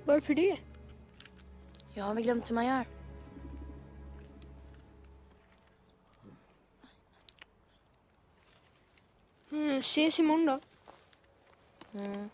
Varför det? Jag har väl glömt hur man gör. Ses imorgon då. Mm.